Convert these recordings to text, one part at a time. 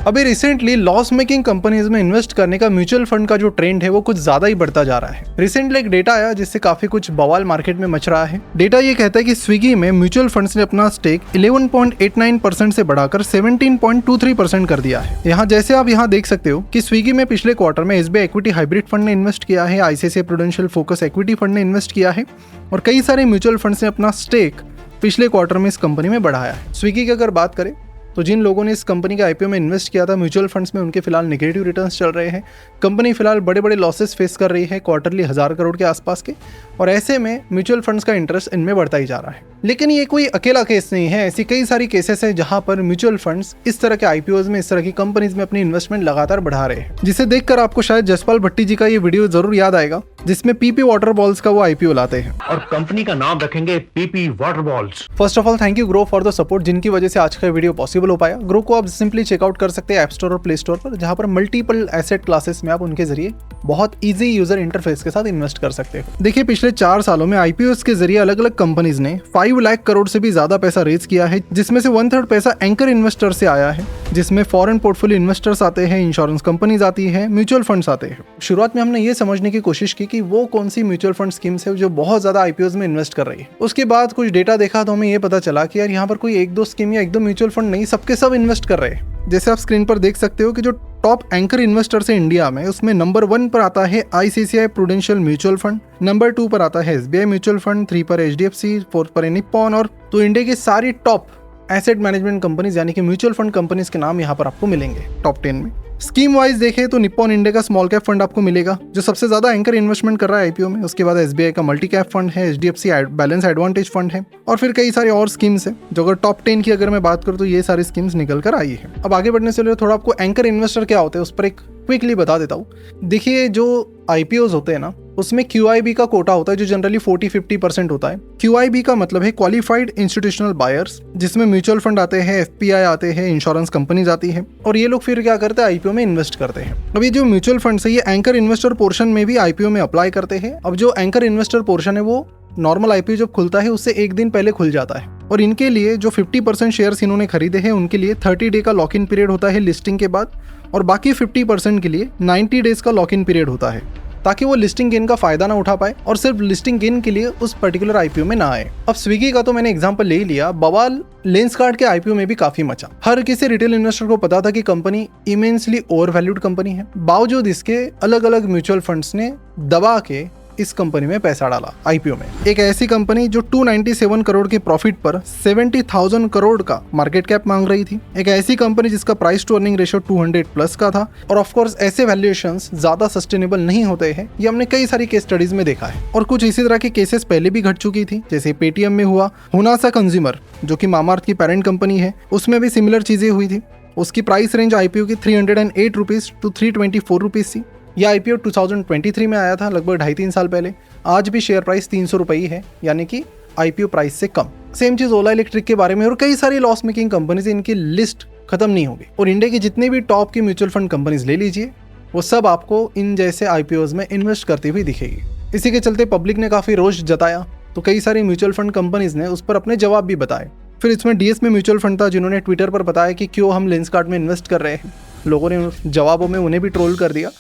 अभी recently loss making companies में invest करने का म्यूचुअल फंड का जो ट्रेंड है वो कुछ ज्यादा ही बढ़ता जा रहा है। रिसेंटली एक डेटा आया जिससे काफी कुछ बवाल मार्केट में मच रहा है। डेटा ये कहता है कि स्विगी में म्यूचुअल फंड्स ने अपना स्टेक 11.89% से बढ़ाकर 17.23% कर दिया है। यहाँ जैसे आप यहाँ देख सकते हो कि स्विगी में पिछले क्वार्टर में एसबीआई इक्विटी हाइब्रिड फंड ने इन्वेस्ट किया है, ICICI prudential focus equity fund ने इन्वेस्ट किया है और कई सारे म्यूचुअल फंड्स ने अपना स्टेक पिछले क्वार्टर में इस कंपनी में बढ़ाया है। स्विगी की अगर बात करें तो जिन लोगों ने इस कंपनी के आईपीओ में इन्वेस्ट किया था म्यूचुअल फंड्स में, उनके फिलहाल नेगेटिव रिटर्न्स चल रहे हैं। कंपनी फिलहाल बड़े बड़े लॉसेस फेस कर रही है, क्वार्टरली 1000 करोड़ के आसपास के, और ऐसे में म्यूचुअल फंड्स का इंटरेस्ट इनमें बढ़ता ही जा रहा है। लेकिन ये कोई अकेला केस नहीं है, ऐसी कई सारी केसेस हैं जहां पर म्यूचुअल फंड्स इस तरह के आईपीओज में, इस तरह की कंपनीज में अपनी इन्वेस्टमेंट लगातार बढ़ा रहे हैं, जिसे देखकर आपको शायद जसपाल भट्टी जी का ये वीडियो जरूर याद आएगा जिसमें पीपी वाटर बॉल्स का वो आईपीओ लाते हैं और कंपनी का नाम रखेंगे PP water balls. First of all thank you grow for the support, जिनकी वजह से आज का वीडियो पॉसिबल हो पाया। ग्रो को आप सिंपली चेकआउट कर सकते हैं ऐप स्टोर और प्ले स्टोर पर, जहां पर मल्टीपल एसेट क्लासेस में आप उनके जरिए बहुत इजी यूजर इंटरफेस के साथ इन्वेस्ट कर सकते हो। देखिए पिछले 4 सालों में आईपीओस के जरिए अलग अलग कंपनीज ने 5 लाख करोड़ से भी ज्यादा पैसा रेज किया है, जिसमें से 1/3 पैसा एंकर इन्वेस्टर से आया है, जिसमें फॉरेन पोर्टफोलियो इन्वेस्टर्स आते हैं, इंश्योरेंस कंपनीज आती है, म्यूचुअल फंड्स आते हैं। शुरुआत में हमने ये समझने की कोशिश की कि वो कौन सी म्यूचुअल फंड स्कीम्स है जो बहुत ज्यादा आईपीओस में इन्वेस्ट कर रही है। उसके बाद कुछ डेटा देखा तो हमें ये पता चला कि यार यहाँ पर कोई 1-2 स्कीम या 1-2 म्यूचुअल फंड नहीं, सबके सब इन्वेस्ट कर रहे हैं। जैसे आप स्क्रीन पर देख सकते हो कि जो टॉप एंकर इन्वेस्टर्स है इंडिया में, उसमें नंबर 1 पर आता है ICICI prudential mutual fund, number 2 पर आता है एसबीआई म्यूचुअल फंड, 3 पर एचडीएफसी, 4 पर निप्पॉन, और तो इंडिया की सारी टॉप एसेट मैनेजमेंट कंपनीज यानी कि म्यूचुअल फंड कंपनीज के नाम यहाँ पर आपको मिलेंगे टॉप 10 में। स्कीम वाइज देखें तो निप्पॉन इंडिया का स्मॉल कैप फंड आपको मिलेगा जो सबसे ज्यादा एंकर इन्वेस्टमेंट कर रहा है आईपीओ में। उसके बाद एसबीआई का मल्टी कैप फंड है, एचडीएफसी बैलेंस एडवांटेज फंड है, और फिर कई सारे और स्कीम्स है जो अगर टॉप 10 की अगर मैं बात करूँ तो ये सारी स्कीम्स निकल कर आई है। अब आगे बढ़ने से पहले थोड़ा आपको एंकर इन्वेस्टर क्या होते हैं उस पर एक क्विकली बता देता हूँ। देखिए जो आईपीओज होते हैं ना, उसमें QIB का कोटा होता है जो जनरली 40-50% होता है। QIB का मतलब है क्वालिफाइड इंस्टीट्यूशनल बायर्स, जिसमें म्यूचुअल फंड आते हैं, FPI आते हैं, इंश्योरेंस कंपनीज आती हैं, और ये लोग फिर क्या करते हैं, आईपीओ में इन्वेस्ट करते हैं। अब ये जो म्यूचुअल फंड है ये एंकर इन्वेस्टर पोर्शन में भी आईपीओ में अप्लाई करते हैं। अब जो एंकर इन्वेस्टर पोर्शन है वो नॉर्मल आईपीओ जब खुलता है उससे 1 दिन पहले खुल जाता है, और इनके लिए जो 50% शेयर्स इन्होंने खरीदे हैं उनके लिए 30 डे का लॉक इन पीरियड होता है लिस्टिंग के बाद, और बाकी 50% के लिए 90 डेज का लॉक इन पीरियड होता है, ताकि वो लिस्टिंग गेन का फायदा ना उठा पाए और सिर्फ लिस्टिंग गेन के लिए उस पर्टिकुलर आईपीओ में ना आए। अब स्विगी का तो मैंने एग्जांपल ले ही लिया, बवाल लेंसकार्ट के आईपीओ में भी काफी मचा। हर किसी रिटेल इन्वेस्टर को पता था कि company immensely over valued company है, बावजूद इसके अलग अलग म्यूचुअल फंड्स ने दबा के इस कंपनी में पैसा डाला आईपीओ में। एक ऐसी कंपनी जो 297 करोड़ के प्रॉफिट पर 70,000 करोड़ का मार्केट कैप मांग रही थी, एक ऐसी कंपनी जिसका प्राइस टू अर्निंग रेशियो 200+ का था, और ऑफ कोर्स ऐसे वैल्यूएशंस ज्यादा सस्टेनेबल नहीं होते हैं। ये हमने कई सारी केस स्टडीज में देखा है, और कुछ इसी तरह के केसेस पहले भी घट चुकी थी, जैसे पेटीएम में हुआ, हुनासा कंज्यूमर जो कि मामाअर्थ की पेरेंट कंपनी है, उसमें भी सिमिलर चीजें हुई थी। उसकी प्राइस रेंज आईपीओ की 308 रुपीज टू 324 रुपीज थी। यह आईपीओ 2023 में आया था, लगभग 2.5-3 साल पहले। आज भी शेयर प्राइस 300 रुपये ही है, यानी कि आईपीओ प्राइस से कम। सेम चीज ओला इलेक्ट्रिक के बारे में, और कई सारी लॉस मेकिंग कंपनीज, इनकी लिस्ट खत्म नहीं होगी। और इंडिया की जितनी भी टॉप की म्यूचुअल फंड कंपनीज ले लीजिए, वो सब आपको इन जैसे आईपीओज में इन्वेस्ट करती हुई दिखेगी। इसी के चलते पब्लिक ने काफी रोष जताया, तो कई सारी म्यूचुअल फंड कंपनीज ने उस पर अपने जवाब भी बताए। फिर इसमें डीएस में म्यूचुअल फंड था जिन्होंने ट्विटर पर बताया कि क्यों हम लेंसकार्ट में इन्वेस्ट कर रहे हैं। लोगों ने जवाबों में उन्हें भी ट्रोल कर दिया,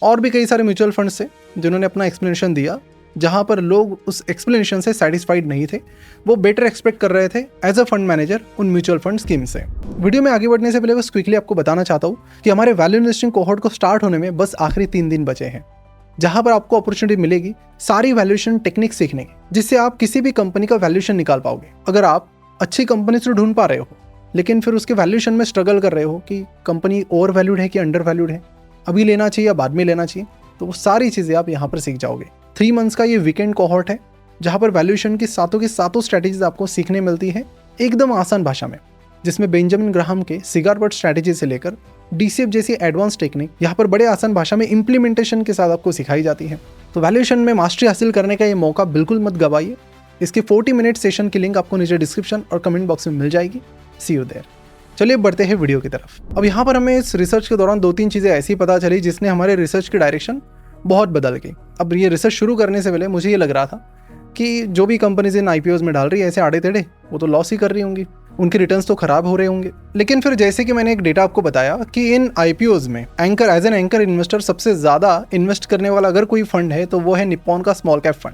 और भी कई सारे म्यूचुअल फंड्स थे जिन्होंने अपना एक्सप्लेनेशन दिया, जहां पर लोग उस एक्सप्लेनेशन से सेटिस्फाइड नहीं थे, वो बेटर एक्सपेक्ट कर रहे थे एज अ फंड मैनेजर उन म्यूचुअल फंड स्कीम से। वीडियो में आगे बढ़ने से पहले बस क्विकली आपको बताना चाहता हूँ कि हमारे वैल्यू इन्वेस्टिंग कोहॉर्ट को स्टार्ट होने में बस आखिरी 3 दिन बचे हैं, जहां पर आपको अपॉर्चुनिटी मिलेगी सारी वैल्यूएशन टेक्निक सीखने की, जिससे आप किसी भी कंपनी का वैल्यूएशन निकाल पाओगे। अगर आप अच्छी कंपनी से ढूंढ पा रहे हो लेकिन फिर उसके वैल्यूएशन में स्ट्रगल कर रहे हो कि कंपनी ओवर वैल्यूड है कि अंडर वैल्यूड है, अभी लेना चाहिए या बाद में लेना चाहिए, तो वो सारी चीज़ें आप यहाँ पर सीख जाओगे। 3 मंथ्स का ये वीकेंड कोहॉर्ट है, जहाँ पर वैल्यूएशन की सातों स्ट्रैटेजीज आपको सीखने मिलती है एकदम आसान भाषा में, जिसमें बेंजामिन ग्राहम के सिगार बट स्ट्रैटेजी से लेकर डीसीएफ जैसी एडवांस टेक्निक यहाँ पर बड़े आसान भाषा में इंप्लीमेंटेशन के साथ आपको सिखाई जाती है। तो वैल्यूएशन में मास्टरी हासिल करने का ये मौका बिल्कुल मत गवाइए। इसके 40 मिनट सेशन की लिंक आपको नीचे डिस्क्रिप्शन और कमेंट बॉक्स में मिल जाएगी। सी यू देयर। चलिए बढ़ते हैं वीडियो की तरफ। अब यहाँ पर हमें इस रिसर्च के दौरान 2-3 चीज़ें ऐसी पता चली जिसने हमारे रिसर्च की डायरेक्शन बहुत बदल गई। अब ये रिसर्च शुरू करने से पहले मुझे ये लग रहा था कि जो भी कंपनीज इन आईपीओज में डाल रही है ऐसे आड़े टेढ़े, वो तो लॉस ही कर रही होंगी। उनके रिटर्न्स तो खराब हो रहे होंगे। लेकिन फिर जैसे कि मैंने एक डेटा आपको बताया कि इन आईपीओज में anchor as an anchor investor सबसे ज़्यादा इन्वेस्ट करने वाला अगर कोई फंड है तो वो है निप्पॉन का स्मॉल कैप फंड।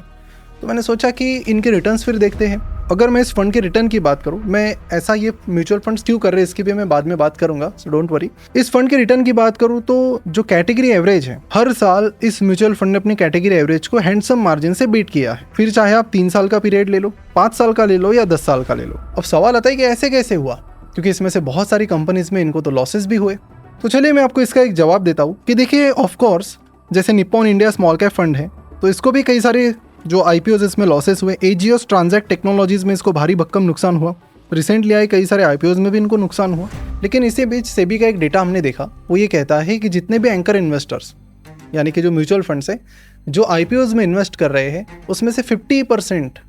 तो मैंने सोचा कि इनके रिटर्न्स फिर देखते हैं। अगर मैं इस फंड के रिटर्न की बात करूं, मैं ऐसा ये म्यूचुअल फंड्स क्यों कर रहे हैं इसकी भी मैं बाद में बात करूंगा, सो डोंट वरी। इस फंड के रिटर्न की बात करूं तो जो कैटेगरी एवरेज है, हर साल इस म्यूचुअल फंड ने अपनी कैटेगरी एवरेज को हैंडसम मार्जिन से बीट किया है। फिर चाहे आप 3 साल का पीरियड ले लो, 5 साल का ले लो या 10 साल का ले लो। अब सवाल आता है कि ऐसे कैसे हुआ, क्योंकि इसमें से बहुत सारी कंपनीज में इनको तो लॉसेस भी हुए। तो चलिए मैं आपको इसका एक जवाब देता हूँ कि देखिए, ऑफकोर्स जैसे Nippon India small cap fund है तो इसको भी कई सारे जो आईपीओज इसमें लॉसेस हुए। एजियोस ट्रांजैक्ट टेक्नोलॉजीज में इसको भारी भक्कम नुकसान हुआ। रिसेंटली आए कई सारे आईपीओज में भी इनको नुकसान हुआ। लेकिन इसी बीच सेबी का एक डेटा हमने देखा, वो ये कहता है कि जितने भी एंकर इन्वेस्टर्स यानी कि जो म्यूचुअल फंड्स है जो आईपीओज में इन्वेस्ट कर रहे हैं, उसमें से 50%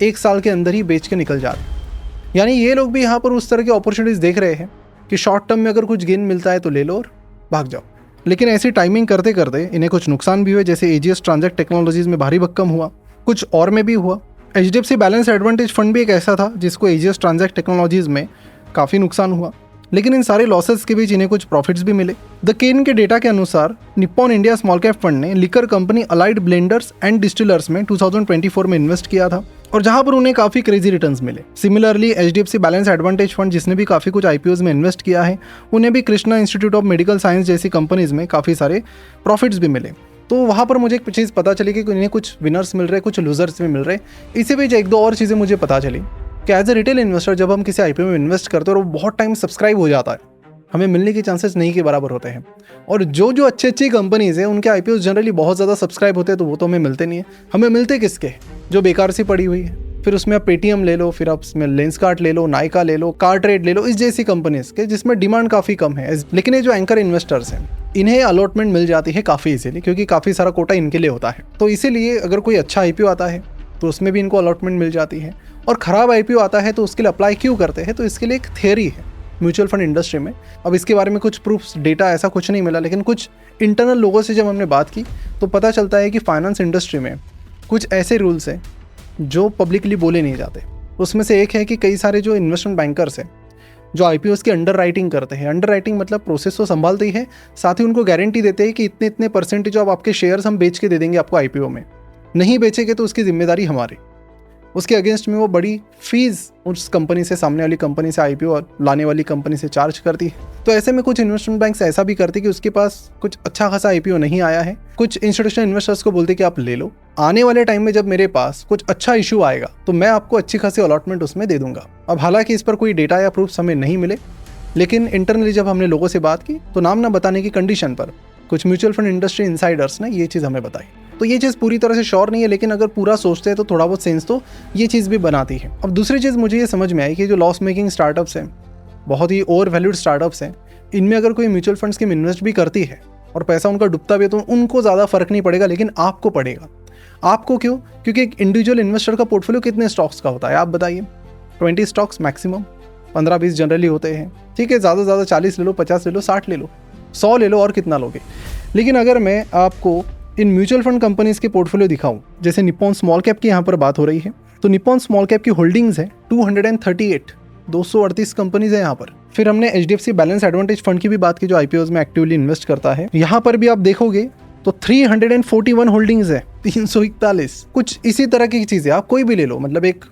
1 साल के अंदर ही बेच के निकल जाते। यानी ये लोग भी यहाँ पर उस तरह की अपॉर्चुनिटीज़ देख रहे हैं कि शॉर्ट टर्म में अगर कुछ गेन मिलता है तो ले लो और भाग जाओ। लेकिन ऐसी टाइमिंग करते करते इन्हें कुछ नुकसान भी हुए, जैसे एजियस ट्रांजैक्ट टेक्नोलॉजीज में भारी भक्कम हुआ, कुछ और में भी हुआ। एचडीएफसी बैलेंस एडवांटेज फंड भी एक ऐसा था जिसको एजियस ट्रांजैक्ट टेक्नोलॉजीज में काफ़ी नुकसान हुआ। लेकिन इन सारे लॉसेस के बीच इन्हें कुछ प्रॉफिट्स भी मिले। द केन के डेटा के अनुसार Nippon India small cap fund ने liquor company Allied Blenders and Distillers में 2024 में इन्वेस्ट किया था और जहां पर उन्हें काफ़ी क्रेजी रिटर्न्स मिले। Similarly HDFC balance advantage fund जिसने भी काफ़ी कुछ आईपीओज में इन्वेस्ट किया है, उन्हें भी Krishna institute of medical science जैसी कंपनीज में काफ़ी सारे प्रॉफिट्स भी मिले। तो वहाँ पर मुझे एक चीज़ पता चली कि इन्हें कुछ विनर्स मिल रहे, कुछ लूजर्स भी मिल रहे। इसी बीच 1-2 और चीज़ें मुझे पता चली कि एज ए रिटेल इन्वेस्टर जब हम किसी आईपीओ में इन्वेस्ट करते हैं और वो बहुत टाइम सब्सक्राइब हो जाता है, हमें मिलने के चांसेस नहीं के बराबर होते हैं। और जो जो अच्छी कंपनीज हैं उनके आईपीओ जनरली बहुत ज़्यादा सब्सक्राइब होते हैं, तो वो तो हमें मिलते नहीं है। हमें मिलते किसके, जो बेकार सी पड़ी हुई है। फिर उसमें आप पेटीएम ले लो, फिर आप उसमें लेंसकार्ट ले लो, नायका ले लो, कार ट्रेड ले लो, इस जैसी कंपनीज के जिसमें डिमांड काफ़ी कम है। लेकिन ये जो एंकर इन्वेस्टर्स हैं इन्हें अलॉटमेंट मिल जाती है काफ़ी इजीली, क्योंकि काफ़ी सारा कोटा इनके लिए होता है। तो इसीलिए अगर कोई अच्छा आईपीओ आता है तो उसमें भी इनको अलॉटमेंट मिल जाती है। और ख़राब आईपीओ आता है तो उसके लिए अप्लाई क्यों करते हैं, तो इसके लिए एक थियरी है म्यूचुअल फंड इंडस्ट्री में। अब इसके बारे में कुछ प्रूफ्स, डेटा ऐसा कुछ नहीं मिला, लेकिन कुछ इंटरनल लोगों से जब हमने बात की तो पता चलता है कि फाइनेंस इंडस्ट्री में कुछ ऐसे रूल्स हैं जो पब्लिकली बोले नहीं जाते। उसमें से एक है कि कई सारे जो इन्वेस्टमेंट बैंकर्स हैं जो आईपीओस की अंडर राइटिंग करते हैं। अंडर राइटिंग मतलब प्रोसेस तो संभालते ही है, साथ ही उनको गारंटी देते हैं कि इतने इतने परसेंटेज ऑफ आपके शेयर्स हम बेच के दे देंगे आपको आईपीओ में। नहीं बेचेंगे तो उसकी जिम्मेदारी हमारी। उसके अगेंस्ट में वो बड़ी फीस उस कंपनी से, सामने वाली कंपनी से, आईपीओ लाने वाली कंपनी से चार्ज करती है। तो ऐसे में कुछ इन्वेस्टमेंट बैंक्स ऐसा भी करते कि उसके पास कुछ अच्छा खासा आईपीओ नहीं आया है, कुछ इंस्टीट्यूशनल इन्वेस्टर्स को बोलते कि आप ले लो, आने वाले टाइम में जब मेरे पास कुछ अच्छा इशू आएगा तो मैं आपको अच्छी खासी अलॉटमेंट उसमें दे दूंगा। अब हालांकि इस पर कोई डेटा या प्रूफ्स हमें नहीं मिले, लेकिन इंटरनली जब हमने लोगों से बात की तो नाम ना बताने की कंडीशन पर कुछ म्यूचुअल फंड इंडस्ट्री इनसाइडर्स ने ये चीज़ हमें बताई। तो ये चीज़ पूरी तरह से श्योर नहीं है, लेकिन अगर पूरा सोचते हैं तो थोड़ा बहुत सेंस तो ये चीज़ भी बनाती है। अब दूसरी चीज़ मुझे ये समझ में आई कि जो लॉस मेकिंग स्टार्टअप्स हैं, बहुत ही ओवर वैल्यूड स्टार्टअप्स हैं, इनमें अगर कोई म्यूचुअल फंड्स की इन्वेस्ट भी करती है और पैसा उनका डूबता भी है तो उनको ज़्यादा फर्क नहीं पड़ेगा, लेकिन आपको पड़ेगा। आपको क्यों? क्योंकि एक इंडिविजुअल इन्वेस्टर का पोर्टफोलियो कितने स्टॉक्स का होता है आप बताइए? 20 स्टॉक्स मैक्सिमम, 15-20 जनरली होते हैं। ठीक है, ज़्यादा से ज़्यादा 40 ले लो, 50 ले लो, 60 ले लो, 100 ले लो, और कितना लोगे। लेकिन अगर मैं आपको इन म्यूचुअल फंड कंपनीज के पोर्टफोलियो दिखाऊं, जैसे निप्पॉन स्मॉल कैप की यहाँ पर बात हो रही है, तो निप्पॉन स्मॉल कैप की होल्डिंग्स है 238 कंपनीज है यहाँ पर। फिर हमने एचडीएफसी बैलेंस एडवांटेज फंड की भी बात की जो आईपीओज में एक्टिवली इन्वेस्ट करता है। यहाँ पर भी आप देखोगे तो 341 होल्डिंग्स है, 341। कुछ इसी तरह की चीज़ें आप कोई भी ले लो, मतलब एक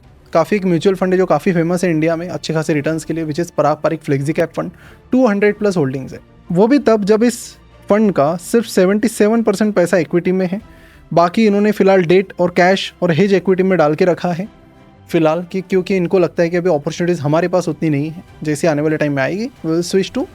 म्यूचुअल फंड है जो काफ़ी फेमस है इंडिया में अच्छे खासे रिटर्न्स के लिए, which is Parag Parikh flexi cap fund. 200+ holdings है, वो भी तब जब इस फंड का सिर्फ 77% पैसा इक्विटी में है। बाकी इन्होंने फिलहाल डेट और कैश और हेज इक्विटी में डाल के रखा है फिलहाल, क्योंकि इनको लगता है कि अभी अपॉर्चुनिटीज़ हमारे पास उतनी नहीं है, जैसे आने वाले टाइम में आएगी we will switch to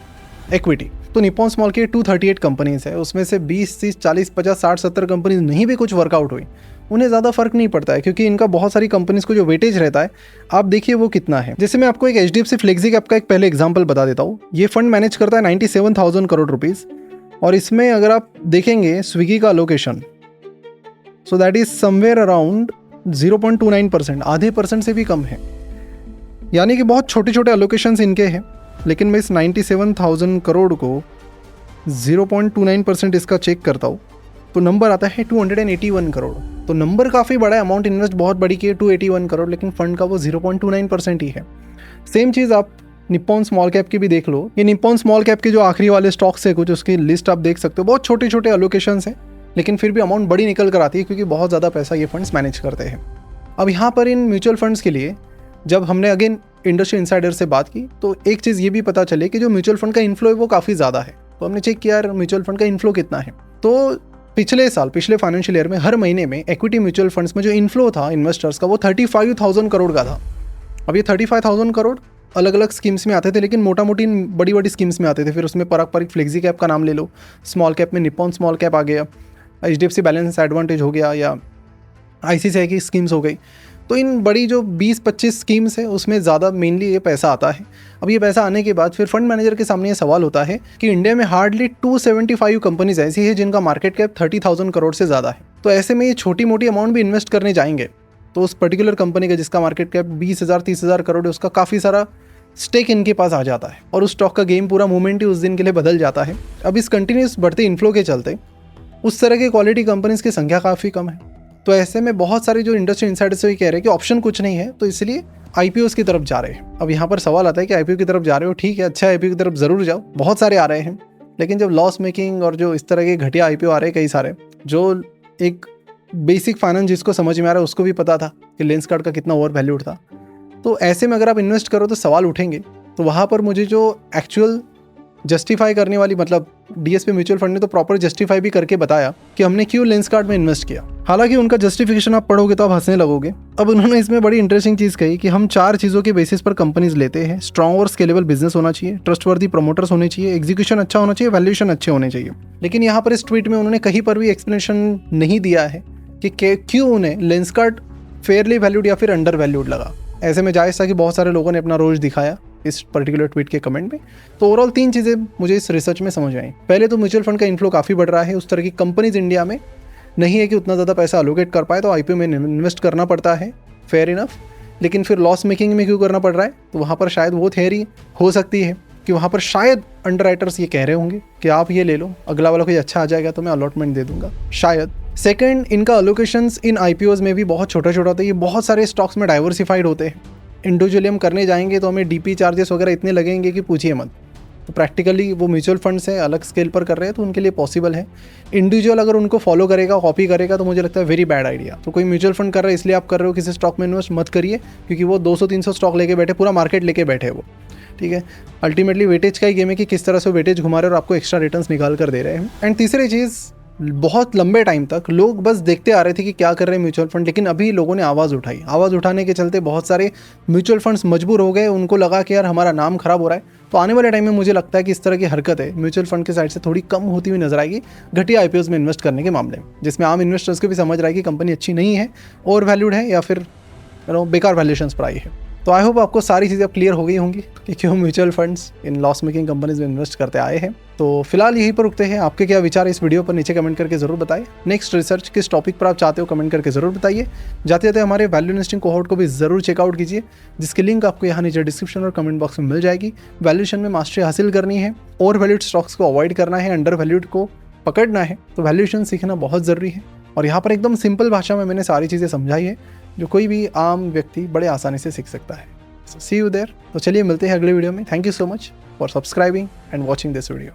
equity. तो निप्पॉन स्मॉल के 238 कंपनीज है, उसमें से 20, 30, 40, 50, 60, 70 कंपनीज नहीं भी कुछ वर्कआउट हुई, उन्हें ज़्यादा फर्क नहीं पड़ता है, क्योंकि इनका बहुत सारी कंपनीज को जो वेटेज रहता है आप देखिए वो कितना है। जैसे मैं आपको एक एचडीएफसी फ्लेक्सी कैप का एक पहले एग्जाम्पल बता देता हूँ। ये फंड मैनेज करता है 97,000 करोड़ रुपीज़, और इसमें अगर आप देखेंगे स्विगी का allocation, so that is somewhere around 0.29%, आधे % से भी कम है। यानी कि बहुत छोटे छोटे अलोकेशंस इनके हैं। लेकिन मैं इस 97,000 करोड़ को 0.29% इसका चेक करता हूँ तो नंबर आता है 281 करोड़। तो नंबर काफ़ी बड़ा है, अमाउंट इन्वेस्ट बहुत बड़ी की है 281 करोड़, लेकिन फंड का वो 0.29% ही है। सेम चीज़ आप निप्पॉन स्मॉल कैप की भी देख लो। ये निप्पॉन स्मॉल कैप के जो आखिरी वाले स्टॉक्स है कुछ, उसकी लिस्ट आप देख सकते हो, बहुत छोटे छोटे एलोकेशंस हैं, लेकिन फिर भी अमाउंट बड़ी निकल कर आती है क्योंकि बहुत ज़्यादा पैसा ये फंड्स मैनेज करते हैं। अब यहाँ पर इन म्यूचुअल फंड्स के लिए जब हमने अगेन इंडस्ट्री इनसाइडर से बात की तो एक चीज़ ये भी पता चले कि जो म्यूचुअल फंड का इन्फ्लो है वो काफ़ी ज़्यादा है। तो हमने चेक किया यार म्यूचुअल फंड का इन्फ्लो कितना है। तो पिछले फाइनेंशियल ईयर में हर महीने में इक्विटी म्यूचुअल फंड्स में जो इन्फ्लो था इन्वेस्टर्स का वो 35,000 करोड़ का था। अब ये 35,000 करोड़ अलग अलग स्कीम्स में आते थे, लेकिन मोटा मोटी बड़ी बड़ी स्कीम्स में आते थे। फिर उसमें परक फ्लेक्सी कैप का नाम ले लो, स्मॉल कैप में निप्पॉन स्मॉल कैप आ गया, HDFC बैलेंस एडवांटेज हो गया, या ICICI की स्कीम्स हो गई। तो इन बड़ी जो 20-25 स्कीम्स है उसमें ज़्यादा मेनली ये पैसा आता है। अब ये पैसा आने के बाद फिर फंड मैनेजर के सामने ये सवाल होता है कि इंडिया में हार्डली 275 कंपनीज ऐसी है जिनका मार्केट कैप 30,000 करोड़ से ज़्यादा है। तो ऐसे में ये छोटी मोटी अमाउंट भी इन्वेस्ट करने जाएंगे तो उस पर्टिकुलर कंपनी का जिसका मार्केट कैप 20,000-30,000 करोड़ है उसका काफ़ी सारा स्टेक इनके पास आ जाता है और उस स्टॉक का गेम पूरा मूवमेंट ही उस दिन के लिए बदल जाता है। अब इस कंटिन्यूस बढ़ते इन्फ्लो के चलते उस तरह के क्वालिटी कंपनीज की संख्या काफ़ी कम है। तो ऐसे में बहुत सारे जो इंडस्ट्री इनसाइडर्स से कह रहे हैं कि ऑप्शन कुछ नहीं है, तो इसलिए IPOs की तरफ जा रहे हैं। अब यहाँ पर सवाल आता है कि IPO की तरफ जा रहे हो, ठीक है, अच्छा IPO की तरफ ज़रूर जाओ, बहुत सारे आ रहे हैं, लेकिन जब लॉस मेकिंग और जो इस तरह के घटिया IPO आ रहे हैं कई सारे, जो एक बेसिक फाइनेंस जिसको समझ में आ रहा है उसको भी पता था कि लेंसकार्ट का कितना ओवर वैल्यूड था। तो ऐसे में अगर आप इन्वेस्ट करो तो सवाल उठेंगे। तो वहाँ पर मुझे जो एक्चुअल जस्टिफाई करने वाली, मतलब DSP म्यूचुअल फंड ने तो प्रॉपर जस्टिफाई भी करके बताया कि हमने क्यों लेंसकार्ट में इन्वेस्ट किया। हालांकि उनका जस्टिफिकेशन आप पढ़ोगे तो आप हंसने लगोगे। अब उन्होंने इसमें बड़ी इंटरेस्टिंग चीज़ कही कि हम 4 चीज़ों के बेसिस पर कंपनीज लेते हैं। स्ट्रॉन्ग और स्केलेबल बिजनेस होना चाहिए, ट्रस्टवर्दी प्रमोटर्स होने चाहिए, एग्जीक्यूशन अच्छा होना चाहिए, वैल्यूएशन अच्छे होने चाहिए। लेकिन यहाँ पर इस ट्वीट में उन्होंने कहीं पर भी एक्सप्लेनेशन नहीं दिया है कि क्यों उन्हें लेंसकार्ट फेयरली वैल्यूड या फिर अंडर वैल्यूड लगा। ऐसे में जायज़ था कि बहुत सारे लोगों ने अपना रोज दिखाया इस पर्टिकुलर ट्वीट के कमेंट में। तो ओवरऑल 3 चीज़ें मुझे इस रिसर्च में समझ आई। पहले तो म्यूचुअल फंड का इन्फ्लो काफ़ी बढ़ रहा है, उस तरह की कंपनीज इंडिया में नहीं है कि उतना ज़्यादा पैसा अलोकेट कर पाए, तो IPO में इन्वेस्ट करना पड़ता है, फेयर इनफ। लेकिन फिर लॉस मेकिंग में क्यों करना पड़ रहा है, तो वहाँ पर शायद वो थियरी हो सकती है कि वहाँ पर शायद अंडरराइटर्स ये कह रहे होंगे कि आप ये ले लो, अगला वाला कोई अच्छा आ जाएगा तो मैं अलॉटमेंट दे दूंगा, शायद। सेकंड, इनका अलोकेशंस इन IPOs में भी बहुत छोटा छोटा होता है। ये बहुत सारे स्टॉक्स में डाइवर्सिफाइड होते हैं। इंडिविजुअली हम करने जाएंगे तो हमें DP चार्जेस वगैरह इतने लगेंगे कि पूछिए मत। तो प्रैक्टिकली वो म्यूचुअल फंड से अलग स्केल पर कर रहे हैं तो उनके लिए पॉसिबल है। इंडिविजुअल अगर उनको फॉलो करेगा, कॉपी करेगा, तो मुझे लगता है वेरी बैड आइडिया। तो कोई म्यूचुअल फंड कर रहा है इसलिए आप कर रहे हो किसी स्टॉक में इन्वेस्ट मत करिए, क्योंकि वो 200-300 स्टॉक लेके बैठे, पूरा मार्केट लेके बैठे वो, ठीक है। अल्टीमेटली वेटेज का ही गेम है कि किस तरह से वेटेज घुमा रहे हैं और आपको एक्स्ट्रा रिटर्न्स निकाल कर दे रहे हैं। एंड तीसरी चीज़, बहुत लंबे टाइम तक लोग बस देखते आ रहे थे कि क्या कर रहे हैं म्यूचुअल फंड, लेकिन अभी लोगों ने आवाज़ उठाई। आवाज़ उठाने के चलते बहुत सारे म्यूचुअल फंड्स मजबूर हो गए, उनको लगा कि यार हमारा नाम खराब हो रहा है। तो आने वाले टाइम में मुझे लगता है कि इस तरह की हरकत है म्यूचुअल फंड के साइड से थोड़ी कम होती हुई नजर आएगी घटिया IPOs में इन्वेस्ट करने के मामले में, जिसमें आम इन्वेस्टर्स को भी समझ रहा है कि कंपनी अच्छी नहीं है, ओवर वैल्यूड है, या फिर बेकार वैल्यूएशंस पर आई है। तो आई होप आपको सारी चीज़ें अब क्लियर हो गई होंगी कि क्यों म्यूचुअल फंड्स इन लॉस मेकिंग कंपनीज में इन्वेस्ट करते आए हैं। तो फिलहाल यहीं पर रुकते हैं। आपके क्या विचार इस वीडियो पर नीचे कमेंट करके जरूर बताइए। नेक्स्ट रिसर्च किस टॉपिक पर आप चाहते हो कमेंट करके जरूर बताइए। जाते जाते हमारे वैल्यू इन्वेस्टिंग कोहोर्ट को भी जरूर चेकआउट कीजिए, जिसकी लिंक आपको यहाँ नीचे डिस्क्रिप्शन और कमेंट बॉक्स में मिल जाएगी। वैल्यूएशन में मास्टरी हासिल करनी है, ओवर वैल्यूड स्टॉक्स को अवॉइड करना है, अंडर वैल्यूड को पकड़ना है, तो वैल्यूएशन सीखना बहुत ज़रूरी है। और यहाँ पर एकदम सिंपल भाषा में मैंने सारी चीज़ें समझाई है जो कोई भी आम व्यक्ति बड़े आसानी से सीख सकता है। सी यू देयर। तो चलिए मिलते हैं अगले वीडियो में। Thank you so much for subscribing and watching this video.